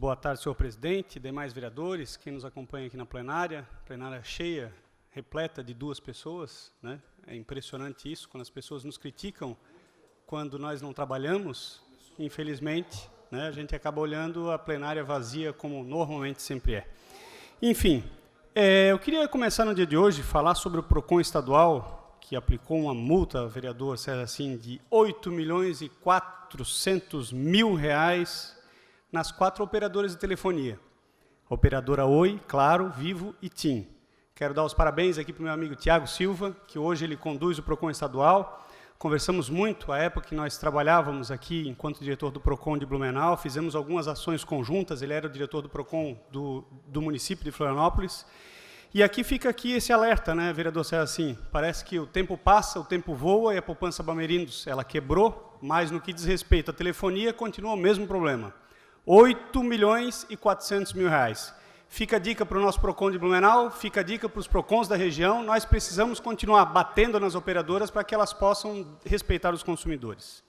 boa tarde, senhor presidente, demais vereadores, quem nos acompanha aqui na plenária cheia, repleta de 2 pessoas, né? É impressionante isso, quando as pessoas nos criticam, quando nós não trabalhamos, infelizmente, né, a gente acaba olhando a plenária vazia como normalmente sempre é. Enfim, eu queria começar no dia de hoje, falar sobre o PROCON estadual, que aplicou uma multa, vereador César, assim, de R$8.400.000 nas 4 operadoras de telefonia. Operadora Oi, Claro, Vivo e TIM. Quero dar os parabéns aqui para o meu amigo Tiago Silva, que hoje ele conduz o PROCON estadual. Conversamos muito, à época que nós trabalhávamos aqui enquanto diretor do PROCON de Blumenau, fizemos algumas ações conjuntas, ele era o diretor do PROCON do município de Florianópolis. E aqui fica esse alerta, né, vereador César, assim, parece que o tempo passa, o tempo voa e a poupança Bamerindos, ela quebrou, mas no que diz respeito à telefonia, continua o mesmo problema. R$8.400.000. Fica a dica para o nosso PROCON de Blumenau, fica a dica para os PROCONs da região, nós precisamos continuar batendo nas operadoras para que elas possam respeitar os consumidores.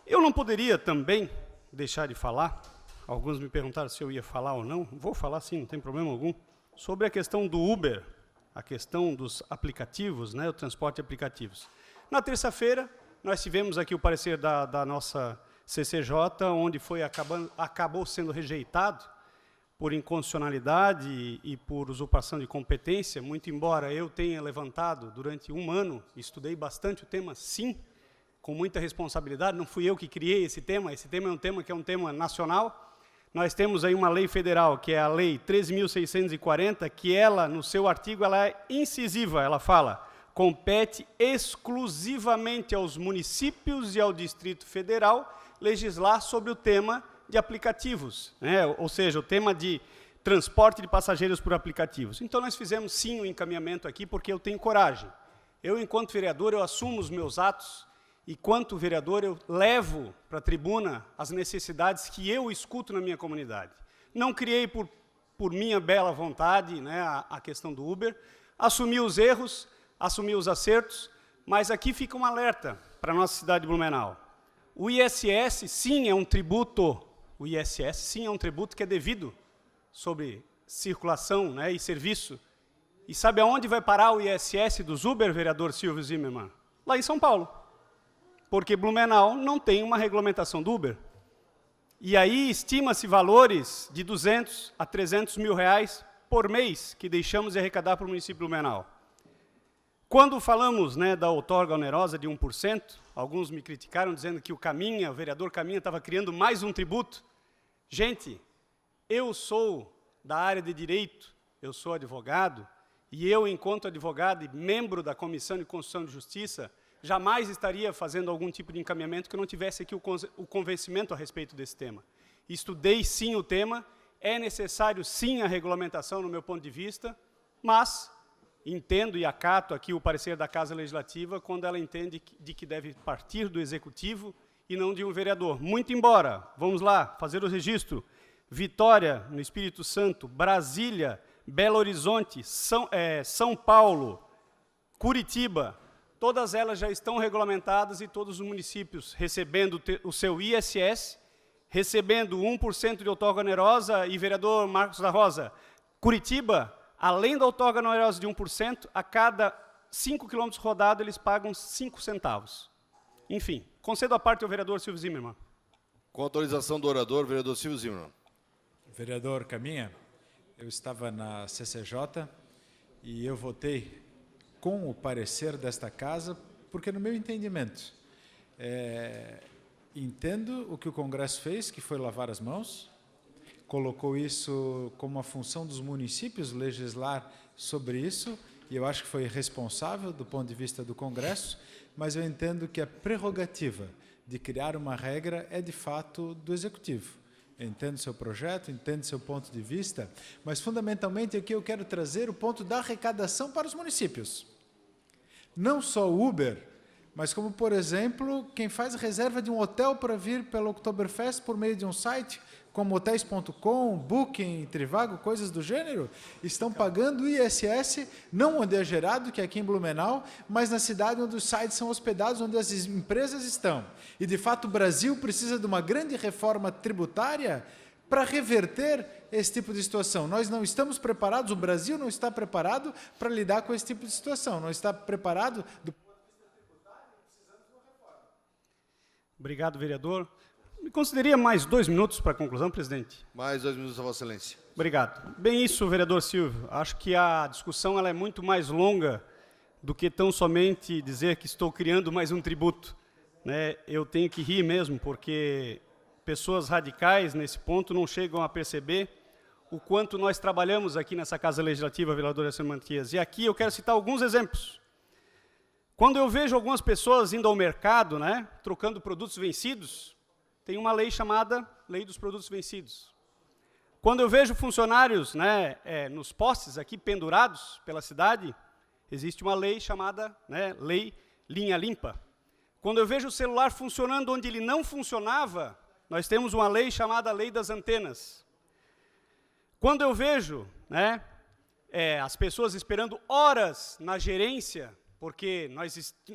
Eu não poderia também deixar de falar, alguns me perguntaram se eu ia falar ou não, vou falar sim, não tem problema algum, sobre a questão do Uber, a questão dos aplicativos, né, o transporte de aplicativos. Na terça-feira, nós tivemos aqui o parecer da nossa CCJ, onde acabou sendo rejeitado por inconstitucionalidade e por usurpação de competência, muito embora eu tenha levantado durante 1 ano, estudei bastante o tema, sim, com muita responsabilidade, não fui eu que criei esse tema é um tema nacional. Nós temos aí uma lei federal, que é a Lei 13.640, que ela, no seu artigo, ela é incisiva, ela fala, compete exclusivamente aos municípios e ao Distrito Federal legislar sobre o tema de aplicativos, né? Ou seja, o tema de transporte de passageiros por aplicativos. Então, nós fizemos, sim, um encaminhamento aqui, porque eu tenho coragem. Eu, enquanto vereador, eu assumo os meus atos, e, quanto vereador, eu levo para a tribuna as necessidades que eu escuto na minha comunidade. Não criei por minha bela vontade, né, a questão do Uber, assumi os erros, assumi os acertos, mas aqui fica um alerta para a nossa cidade de Blumenau. O ISS, sim, é um tributo. O ISS, sim, é um tributo que é devido sobre circulação, né, e serviço. E sabe aonde vai parar o ISS dos Uber, vereador Silvio Zimmermann? Lá em São Paulo. Porque Blumenau não tem uma regulamentação do Uber. E aí estima-se valores de R$200 a R$300.000 por mês que deixamos de arrecadar para o município de Blumenau. Quando falamos, né, da outorga onerosa de 1%, alguns me criticaram dizendo que o vereador Caminha estava criando mais um tributo. Gente, eu sou da área de direito, eu sou advogado, e eu, enquanto advogado e membro da Comissão de Constituição e Justiça, jamais estaria fazendo algum tipo de encaminhamento que eu não tivesse aqui o convencimento a respeito desse tema. Estudei, sim, o tema, é necessário, sim, a regulamentação, no meu ponto de vista, mas entendo e acato aqui o parecer da Casa Legislativa quando ela entende de que deve partir do Executivo e não de um vereador. Muito embora, vamos lá, fazer o registro, Vitória, no Espírito Santo, Brasília, Belo Horizonte, São Paulo, Curitiba, todas elas já estão regulamentadas e todos os municípios recebendo o seu ISS, recebendo 1% de outorga onerosa, e, vereador Marcos da Rosa, Curitiba, além da outorga onerosa de 1%, a cada 5 quilômetros rodado, eles pagam 5 centavos. Enfim, concedo a parte ao vereador Silvio Zimmermann. Com autorização do orador, vereador Silvio Zimmermann. Vereador Caminha, eu estava na CCJ e eu votei com o parecer desta casa, porque, no meu entendimento, entendo o que o Congresso fez, que foi lavar as mãos, colocou isso como uma função dos municípios legislar sobre isso, e eu acho que foi responsável do ponto de vista do Congresso, mas eu entendo que a prerrogativa de criar uma regra é, de fato, do Executivo. Eu entendo seu projeto, entendo seu ponto de vista, mas, fundamentalmente, aqui eu quero trazer o ponto da arrecadação para os municípios. Não só o Uber, mas como, por exemplo, quem faz reserva de um hotel para vir pelo Oktoberfest por meio de um site, como hotéis.com, Booking, Trivago, coisas do gênero, estão pagando ISS, não onde é gerado, que é aqui em Blumenau, mas na cidade onde os sites são hospedados, onde as empresas estão. E, de fato, o Brasil precisa de uma grande reforma tributária para reverter esse tipo de situação. Nós não estamos preparados, o Brasil não está preparado para lidar com esse tipo de situação, não está preparado do... Obrigado, vereador. Me consideraria mais 2 minutos para a conclusão, presidente? Mais 2 minutos, Vossa Excelência. Obrigado. Bem isso, vereador Silvio. Acho que a discussão ela é muito mais longa do que tão somente dizer que estou criando mais um tributo, né? Eu tenho que rir mesmo, porque pessoas radicais, nesse ponto, não chegam a perceber o quanto nós trabalhamos aqui nessa Casa Legislativa, vereador Alessandro Matias. E aqui eu quero citar alguns exemplos. Quando eu vejo algumas pessoas indo ao mercado, né, trocando produtos vencidos, tem uma lei chamada Lei dos Produtos Vencidos. Quando eu vejo funcionários, né, nos postes aqui pendurados pela cidade, existe uma lei chamada, né, Lei Linha Limpa. Quando eu vejo o celular funcionando onde ele não funcionava, nós temos uma lei chamada Lei das Antenas. Quando eu vejo, né, as pessoas esperando horas na gerência, porque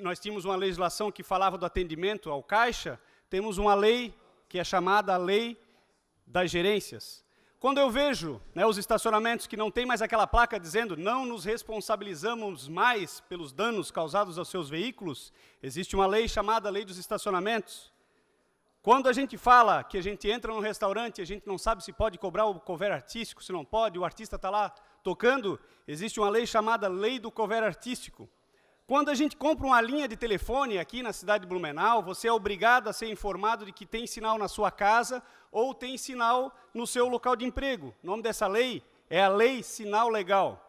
nós tínhamos uma legislação que falava do atendimento ao caixa, temos uma lei que é chamada a Lei das Gerências. Quando eu vejo, né, os estacionamentos que não tem mais aquela placa dizendo não nos responsabilizamos mais pelos danos causados aos seus veículos, existe uma lei chamada Lei dos Estacionamentos. Quando a gente fala que a gente entra num restaurante e a gente não sabe se pode cobrar o cover artístico, se não pode, o artista está lá tocando, existe uma lei chamada Lei do Cover Artístico. Quando a gente compra uma linha de telefone aqui na cidade de Blumenau, você é obrigado a ser informado de que tem sinal na sua casa ou tem sinal no seu local de emprego. O nome dessa lei é a Lei Sinal Legal.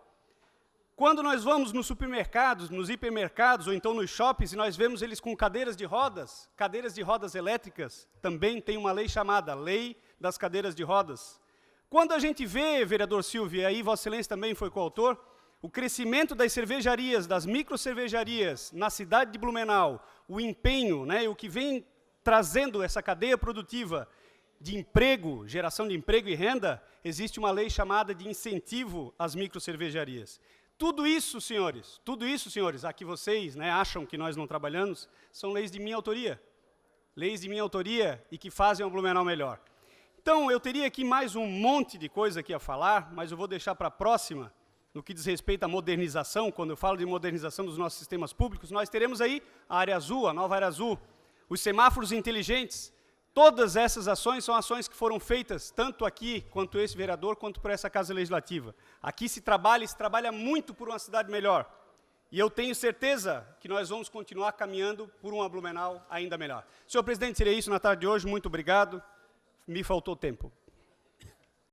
Quando nós vamos nos supermercados, nos hipermercados ou então nos shoppings e nós vemos eles com cadeiras de rodas elétricas, também tem uma lei chamada Lei das Cadeiras de Rodas. Quando a gente vê, vereador Silvio, e aí Vossa Excelência também foi coautor, o crescimento das cervejarias, das microcervejarias na cidade de Blumenau, o empenho, né, o que vem trazendo essa cadeia produtiva de emprego, geração de emprego e renda, existe uma lei chamada de incentivo às microcervejarias. Tudo isso, senhores, a que vocês, né, acham que nós não trabalhamos, são leis de minha autoria. Leis de minha autoria e que fazem o Blumenau melhor. Então, eu teria aqui mais um monte de coisa aqui a falar, mas eu vou deixar para a próxima. No que diz respeito à modernização, quando eu falo de modernização dos nossos sistemas públicos, nós teremos aí a área azul, a nova área azul, os semáforos inteligentes. Todas essas ações são ações que foram feitas, tanto aqui, quanto esse vereador, quanto por essa Casa Legislativa. Aqui se trabalha muito por uma cidade melhor. E eu tenho certeza que nós vamos continuar caminhando por uma Blumenau ainda melhor. Senhor presidente, seria isso na tarde de hoje. Muito obrigado. Me faltou tempo.